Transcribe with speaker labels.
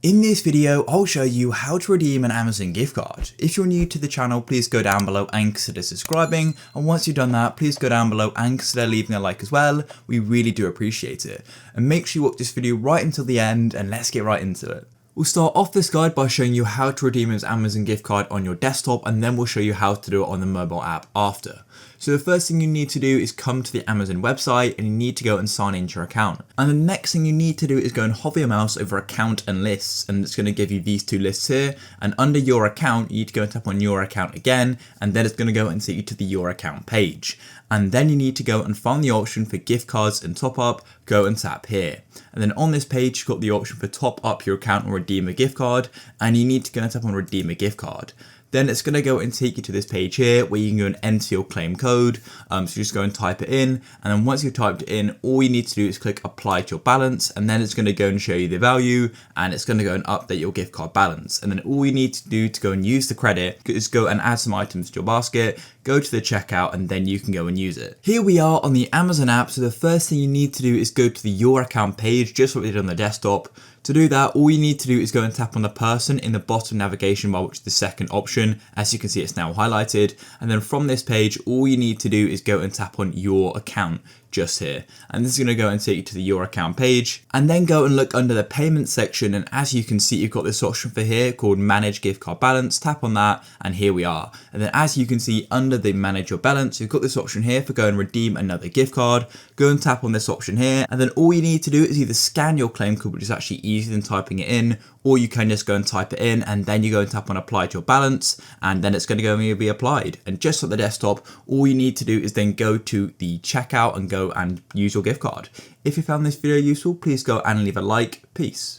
Speaker 1: In this video, I'll show you how to redeem an Amazon gift card. If you're new to the channel, please go down below and consider subscribing. And once you've done that, please go down below and consider leaving a like as well. We really do appreciate it. And make sure you watch this video right until the end, and let's get right into it. We'll start off this guide by showing you how to redeem an Amazon gift card on your desktop, and then we'll show you how to do it on the mobile app after. So the first thing you need to do is come to the Amazon website and you need to go and sign into your account. And the next thing you need to do is go and hover your mouse over account and lists, and it's going to give you these two lists here. And under your account, you need to go and tap on your account again, and then it's going to go and take you to the your account page. And then you need to go and find the option for gift cards and top up, go and tap here. And then on this page, you've got the option for top up your account or redeem a gift card, and you need to go and tap on redeem a gift card. Then it's going to go and take you to this page here where you can go and enter your claim code. So just go and type it in. And then once you've typed it in, all you need to do is click apply to your balance. And then it's going to go and show you the value, and it's going to go and update your gift card balance. And then all you need to do to go and use the credit is go and add some items to your basket, go to the checkout, and then you can go and use it. Here we are on the Amazon app. So the first thing you need to do is go to the your account page, just what we did on the desktop. To do that, all you need to do is go and tap on the person in the bottom navigation bar, which is the second option. As you can see, it's now highlighted. And then from this page, all you need to do is go and tap on your account just here. And this is going to go and take you to the your account page, and then go and look under the payment section. And as you can see, you've got this option for here called manage gift card balance. Tap on that, and here we are. And then as you can see under the manage your balance, you've got this option here for go and redeem another gift card. Go and tap on this option here, and then all you need to do is either scan your claim code, which is actually easier than typing it in, or you can just go and type it in, and then you go and tap on apply to your balance, and then it's going to go and be applied. And just on the desktop, all you need to do is then go to the checkout and go and use your gift card. If you found this video useful, please go and leave a like. Peace.